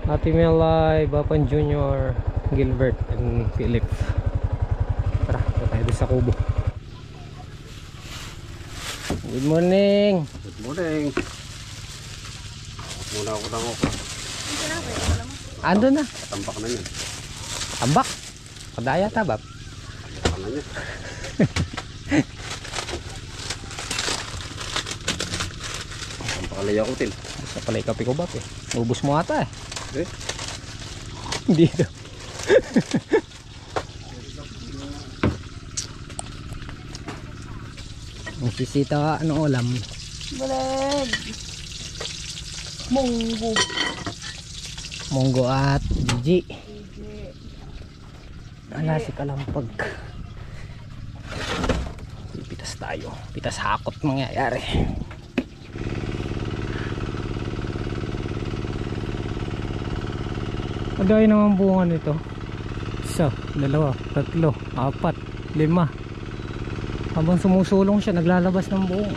Ate Melay, Bapan Junior, Gilbert, and Philip. Tara, tayo doon sa kubo. Good morning. Good morning. Muna ako ng okra. Ando na. Tambak na yun. Tambak. Kadaya tabap. Tambak na yun. Tampakalay ako tin. Sa palay kape ko bap eh. Ubus mo ata eh. Eh? Hindi daw. Nagsisita ka, anong ulam? Balag. Munggo. Munggo at Gigi. Ala si Kalampag. Pitas tayo. Pitas hakot mangyayari. Aday naman bunga nito. Isa, dalawa, tatlo, apat, lima. Habang sumusulong siya, naglalabas ng bunga.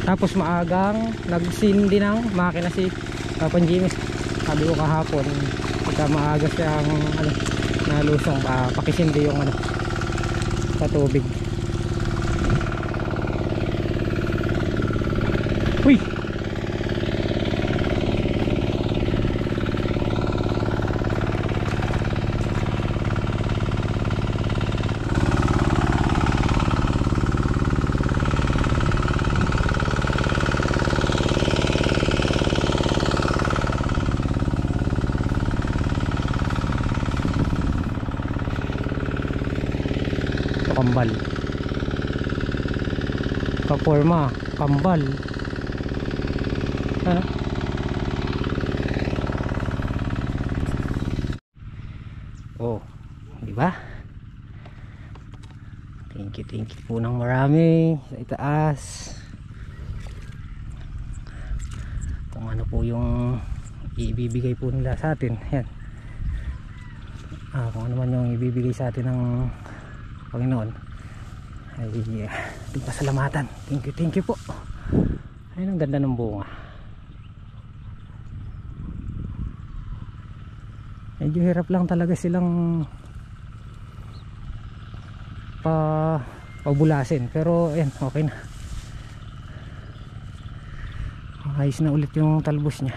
Tapos maagang nagsindi ng makina si Papan Jimis. Sabi ko kahapon, pagka maaga siyang nalusong, pakisindi yung sa tubig. Uy! Kambal, kaporma, kambal. Ano? Oh, di ba? Thank you po ng marami sa itaas. Kung ano po yung ibibigay po nila sa atin, yan. Kung ano man yung ibibigay sa atin ng Panginoon ay pasalamatan. Thank you po. Ayun, ang ganda ng bunga. Medyo hirap lang talaga silang pabulasin, pero ayan, okay na. Ayos na ulit yung talbos niya.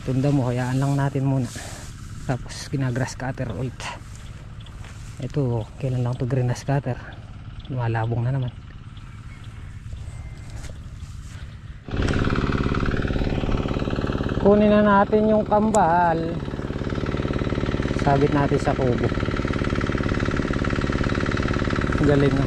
Tunda mo, hayaan lang natin muna. Tapos ginagrass cutter ulit. Ito, kailan lang to grass cutter, lumalabong na naman. Kunin na natin yung kambal, sabit natin sa kubo. Galing na.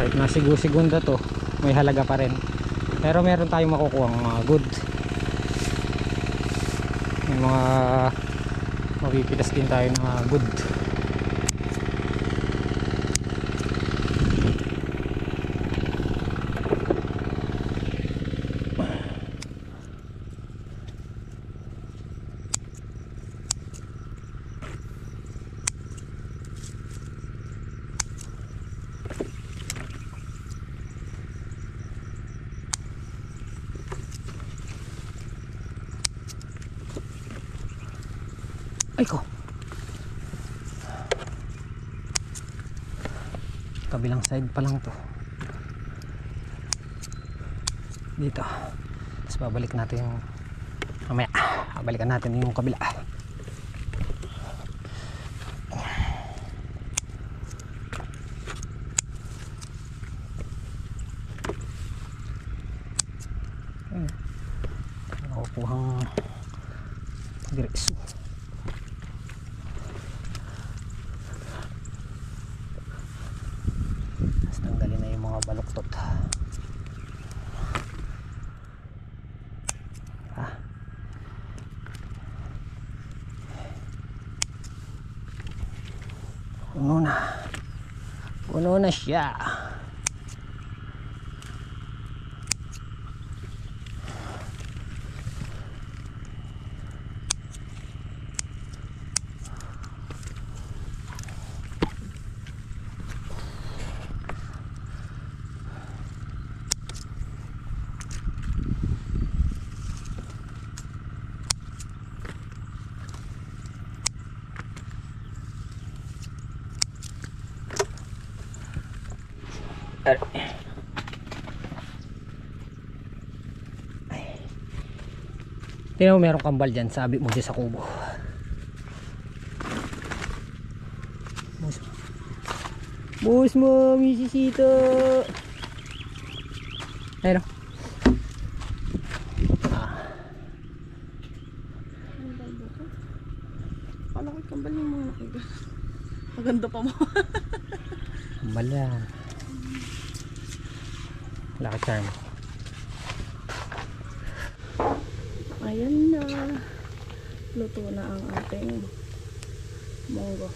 Kahit na segunda to, may halaga pa rin, pero meron tayong makukuha mga good. May mga mapipitas din tayo ng good. Ay ko. Kabilang side pa lang to. Dito. Tapos babalik natin yung mamaya. Balikan natin yung kabila. Nakukuhang diretso. Tapos tanggalin na yung mga baluktot. Puno na siya. Tingnan mo, merong kambal dyan. Sabi mo siya sa kubo. Bus mo, misisito. Ayun o. Kala ko'y kambal yung mga nakita. Maganda pa mo. Kambal yan. Lucky charm. Ayan na. Luto na ang ating munggo.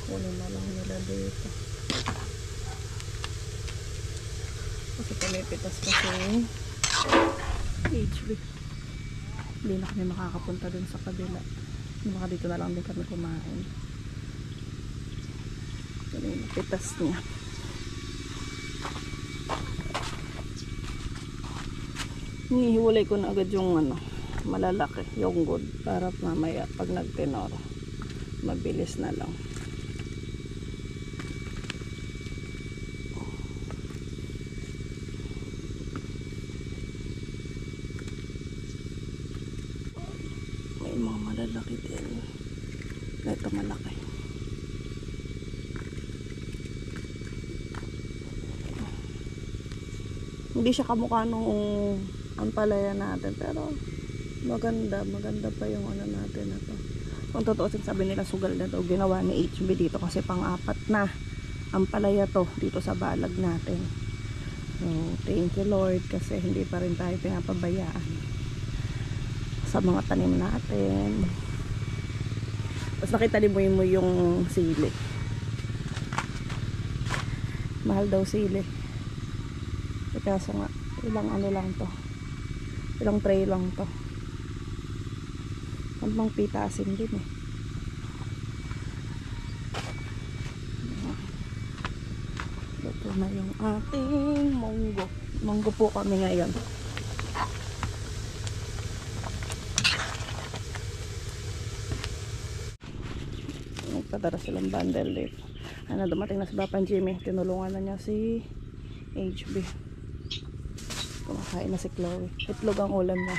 Kunin na lang nila dito. Kasi pumipitas kasi HB. Hindi na kami makakapunta dun sa kabila. Baka dito na lang din kami kumain. Kunin na pitas niya. Hinihiwalay ko na agad yung malalaki, yung good, para mamaya pag nagtenor mabilis na lang. May mga malalaki din. Ito malaki. Hindi siya kamukha nung ang palaya natin, pero maganda pa yung natin na to. Kung totoo, sabi nila sugal na to ginawa ni HB dito kasi pang-apat na ang palaya to dito sa balag natin. So thank you Lord, kasi hindi pa rin tayo pinapabayaan sa mga tanim natin. Tapos nakita din mo yung sili, mahal daw sili, kaso nga ilang lang to, ilang tray lang to. Ang pang pitasin din eh. Ito na yung ating munggo. Munggo po kami ngayon. Nagpadara silang bundle dito. Dumating na si Bapan Jimmy. Tinulungan na niya si HB. Kumakain na si Chloe. Itlog ang ulam niya.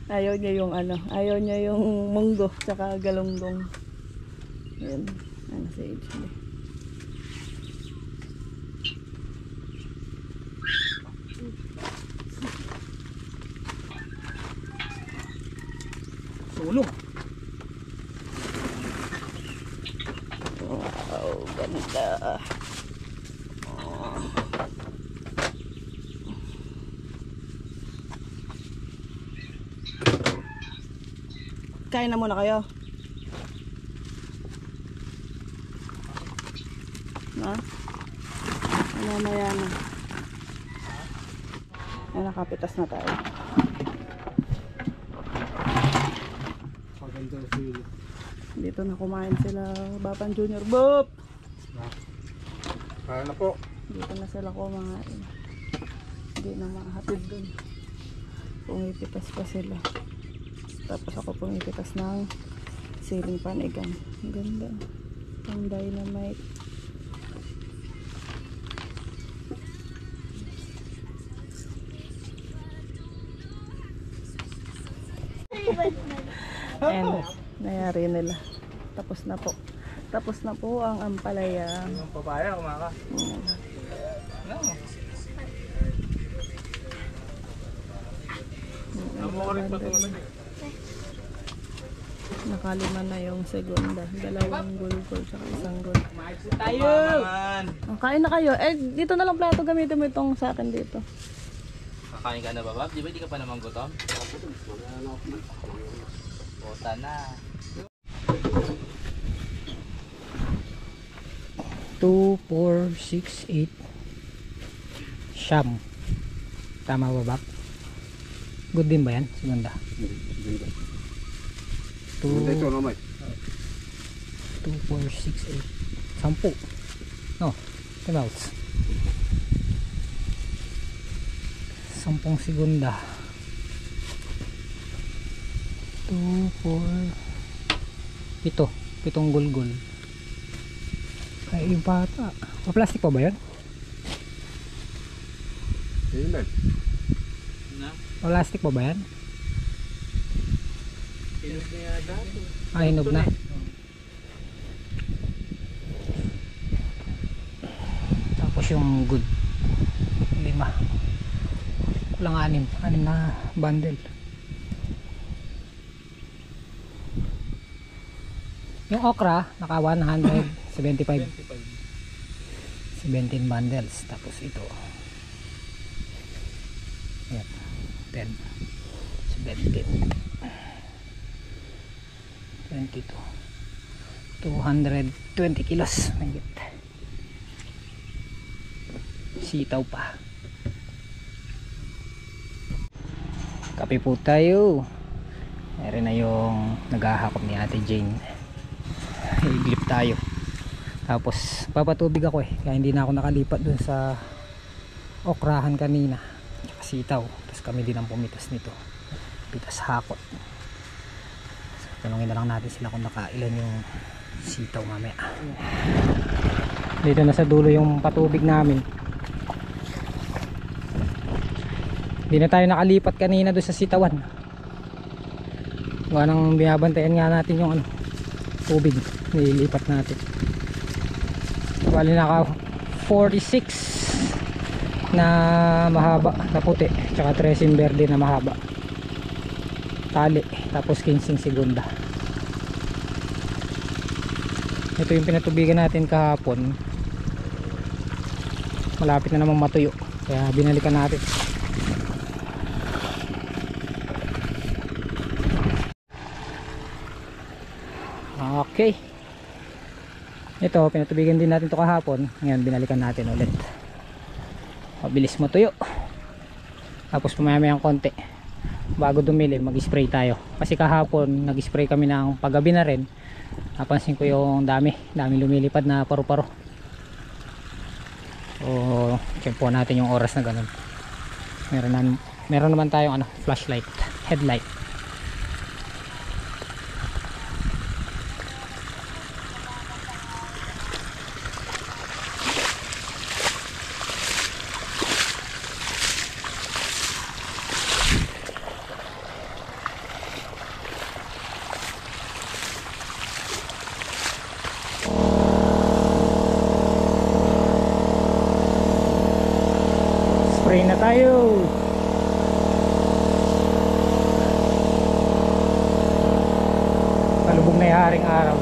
Ayaw niya yung ayaw niya yung munggo tsaka galunggong. Ayan, si HB. Sulong. Wow, ganda. Kain na muna kayo. Na? Mamaya na. Ay, nakapitas na tayo. Maganda sila. Dito na kumain sila Bapan Junior. Boop! Kaya na po. Dito na sila kumain. hindi na mahatid dun. Pumipitas pa sila. Tapos ako pumipitas ng ceiling panigang. Ang ganda. Pang dynamite. And nayari nila. Tapos na po. Tapos na po ang ampalaya. Yung papaya, kumaka. Nakalima na yung segunda. Dalawang gulgol tsaka isang gul. Tayo! Kain na kayo. Eh, dito na lang plato. Gamitin mo itong sa akin dito. Kakain ka na ba, Bob? Di ba di ka pa naman gutom? Bota na. 2, 4, 6, 8 Siyam. Tama ba, Bak? Good din ba yan? Sigunda. Ganda. 2, Ito naman. 2, 4, 6, 8 10. No, 10 outs. 10 segunda. 2, 4 7 gulgol. Ay, yung bata. Plastic pa ba yan? Ilan? Na? Plastic pa ba yan? Hinog na yata. Ah, hinog na. Tapos yung good 5. Kulang 6 na bundle. Yung okra naka 175 17 bundles. Tapos ito ayan 10 17 22 220 kilos mahigit. Sitaw pa. Kape po tayo. Meron na yung naghahakot ni Ate Jane. Iglip tayo. Tapos papatubig ako kaya hindi na ako nakalipat dun sa okrahan kanina. Sitaw. Tapos kami din ang pumitas nito. Pitas hakot. So, tanungin na lang natin sila kung nakailan yung sitaw mamaya. Dito na sa dulo yung patubig namin. Hindi na tayo nakalipat kanina doon sa sitawan. Kung anong binabantayan nga natin yung tubig nililipat natin. Bali naka 46 na mahaba na puti, tsaka 13 verde na mahaba tali, tapos 15 segunda. Ito yung pinatubigan natin kahapon. Malapit na namang matuyo kaya binalikan natin. Okay, ito pinatubigan din natin to kahapon. Ngayon binalikan natin ulit. Mabilis matuyo. Tapos pumaya-mayang konti bago dumili mag spray tayo, kasi kahapon nag spray kami ng paggabi na rin. Napansin ko yung dami lumilipad na paru-paro. So check po natin yung oras na ganun. Meron naman tayong flashlight, headlight. Spray na tayo. Palubog na yaring araw.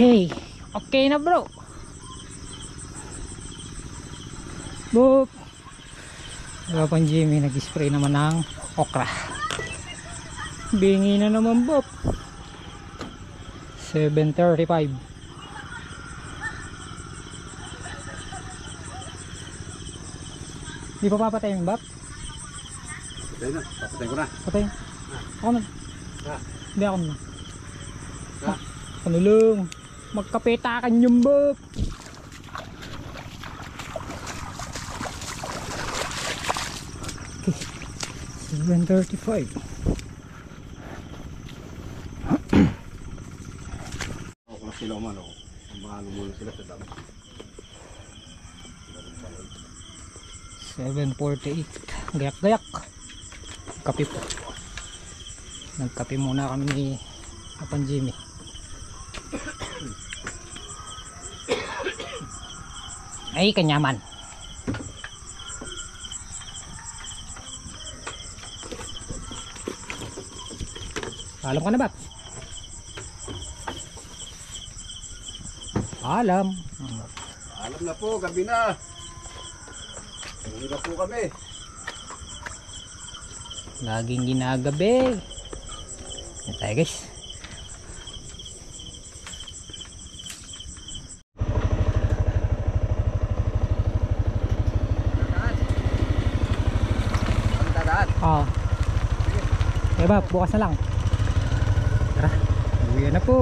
Okay. Okay na bro. Boop. Pang Jimmy nag-spray naman ng okra. Bingi na naman Boop. 7:35. Di pa papatayin Bob? Patay na. Papatay ko na. Patay. Ako na. Ha? Hindi ako na. Ha? Ano lang. Magkapitakan yung Bob. Okay. 7:35. Ako na sila umano. Mahalo muna sila sa dami. 7:48. Gayak-gayak. Kape po. Nagkape muna kami ni Apan Jimmy. Ay, kanyaman. Alam ka na ba? Alam. Alam na po, gabi na. Uwi na po kami. Laging ginagabi. Yan tayo guys. Oo. Okay ba, bukas na lang. Tara, uwi na po.